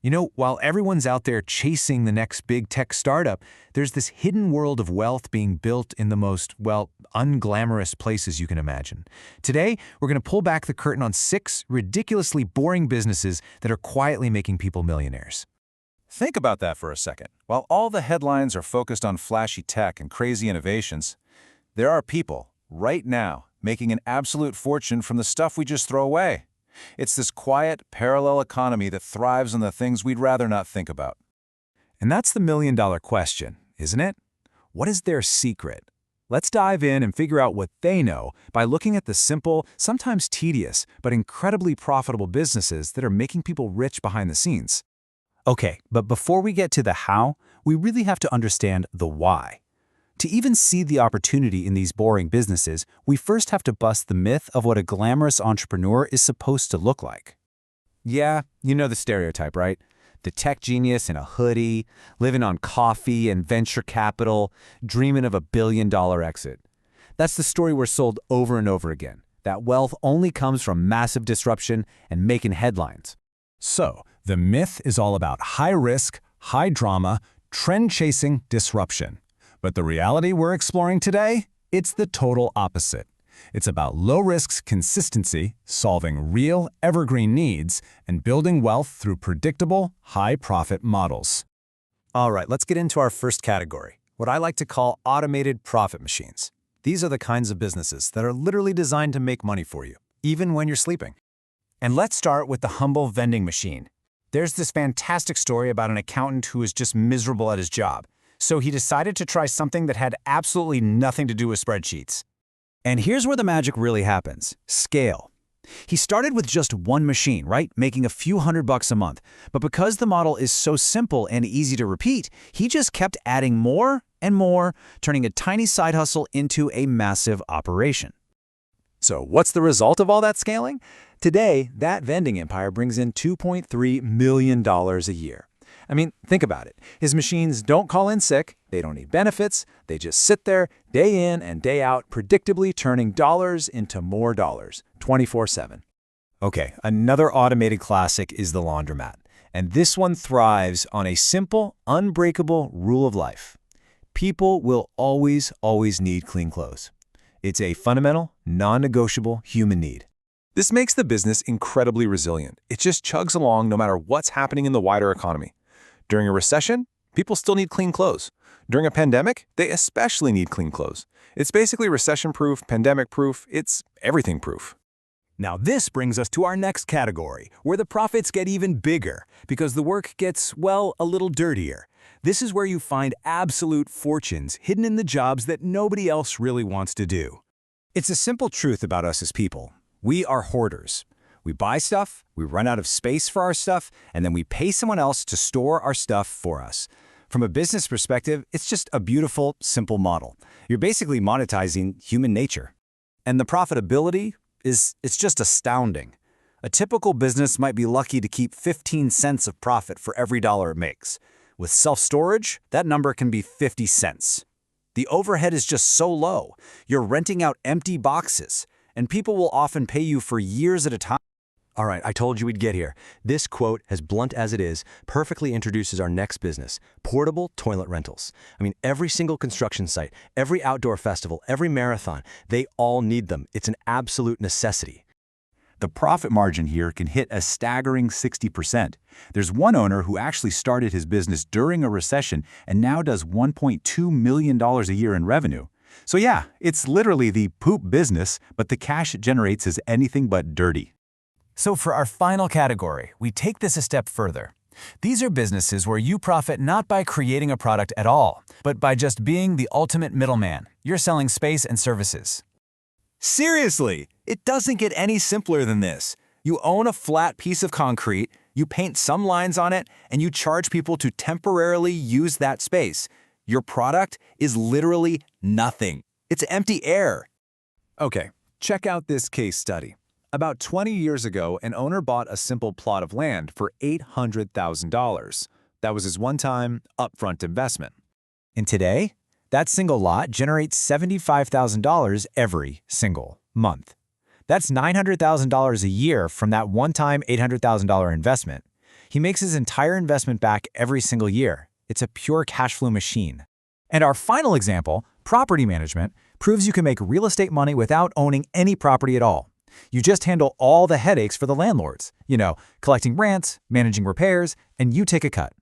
While everyone's out there chasing the next big tech startup, there's this hidden world of wealth being built in the most, unglamorous places you can imagine. Today, we're going to pull back the curtain on 6 ridiculously boring businesses that are quietly making people millionaires. Think about that for a second. While all the headlines are focused on flashy tech and crazy innovations, there are people, right now, making an absolute fortune from the stuff we just throw away. It's this quiet, parallel economy that thrives on the things we'd rather not think about. And that's the million-dollar question, isn't it? What is their secret? Let's dive in and figure out what they know by looking at the simple, sometimes tedious, but incredibly profitable businesses that are making people rich behind the scenes. Okay, but before we get to the how, we really have to understand the why. To even see the opportunity in these boring businesses, we first have to bust the myth of what a glamorous entrepreneur is supposed to look like. Yeah, you know the stereotype, right? The tech genius in a hoodie, living on coffee and venture capital, dreaming of a billion-dollar exit. That's the story we're sold over and over again, that wealth only comes from massive disruption and making headlines. So, the myth is all about high risk, high drama, trend-chasing disruption. But the reality we're exploring today, it's the total opposite. It's about low risks consistency, solving real, evergreen needs, and building wealth through predictable, high-profit models. All right, let's get into our first category, what I like to call automated profit machines. These are the kinds of businesses that are literally designed to make money for you, even when you're sleeping. And let's start with the humble vending machine. There's this fantastic story about an accountant who was just miserable at his job. So he decided to try something that had absolutely nothing to do with spreadsheets. And here's where the magic really happens: scale. He started with just one machine, right? Making a few $100 a month. But because the model is so simple and easy to repeat, he just kept adding more and more, turning a tiny side hustle into a massive operation. So what's the result of all that scaling? Today, that vending empire brings in $2.3 million a year. I mean, think about it. His machines don't call in sick, they don't need benefits, they just sit there day in and day out, predictably turning dollars into more dollars, 24/7. Okay, another automated classic is the laundromat. And this one thrives on a simple, unbreakable rule of life. People will always need clean clothes. It's a fundamental, non-negotiable human need. This makes the business incredibly resilient. It just chugs along no matter what's happening in the wider economy. During a recession, people still need clean clothes. During a pandemic, they especially need clean clothes. It's basically recession-proof, pandemic-proof, it's everything-proof. Now this brings us to our next category, where the profits get even bigger, because the work gets, a little dirtier. This is where you find absolute fortunes hidden in the jobs that nobody else really wants to do. It's a simple truth about us as people. We are hoarders. We buy stuff, we run out of space for our stuff, and then we pay someone else to store our stuff for us. From a business perspective, it's just a beautiful, simple model. You're basically monetizing human nature. And the profitability it's just astounding. A typical business might be lucky to keep 15 cents of profit for every dollar it makes. With self-storage, that number can be 50 cents. The overhead is just so low. You're renting out empty boxes, and people will often pay you for years at a time. All right, I told you we'd get here. This quote, as blunt as it is, perfectly introduces our next business, portable toilet rentals. I mean, every single construction site, every outdoor festival, every marathon, they all need them. It's an absolute necessity. The profit margin here can hit a staggering 60%. There's one owner who actually started his business during a recession and now does $1.2 million a year in revenue. So yeah, it's literally the poop business, but the cash it generates is anything but dirty. So for our final category, we take this a step further. These are businesses where you profit not by creating a product at all, but by just being the ultimate middleman. You're selling space and services. Seriously, it doesn't get any simpler than this. You own a flat piece of concrete, you paint some lines on it, and you charge people to temporarily use that space. Your product is literally nothing. It's empty air. Okay, check out this case study. About 20 years ago, an owner bought a simple plot of land for $800,000. That was his one-time, upfront investment. And today, that single lot generates $75,000 every single month. That's $900,000 a year from that one-time $800,000 investment. He makes his entire investment back every single year. It's a pure cash flow machine. And our final example, property management, proves you can make real estate money without owning any property at all. You just handle all the headaches for the landlords. Collecting rents, managing repairs, and you take a cut.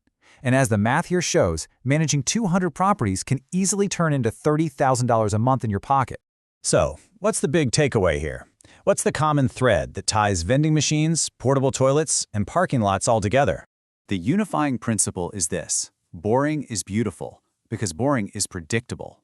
And as the math here shows, managing 200 properties can easily turn into $30,000 a month in your pocket. So, what's the big takeaway here? What's the common thread that ties vending machines, portable toilets, and parking lots all together? The unifying principle is this: boring is beautiful, because boring is predictable.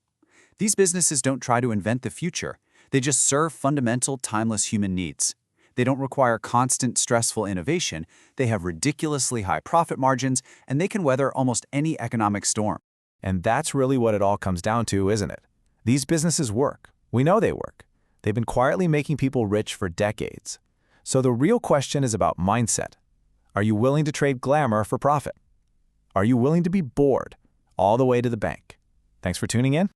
These businesses don't try to invent the future. They just serve fundamental, timeless human needs. They don't require constant, stressful innovation. They have ridiculously high profit margins, and they can weather almost any economic storm. And that's really what it all comes down to, isn't it? These businesses work. We know they work. They've been quietly making people rich for decades. So the real question is about mindset. Are you willing to trade glamour for profit? Are you willing to be bored all the way to the bank? Thanks for tuning in.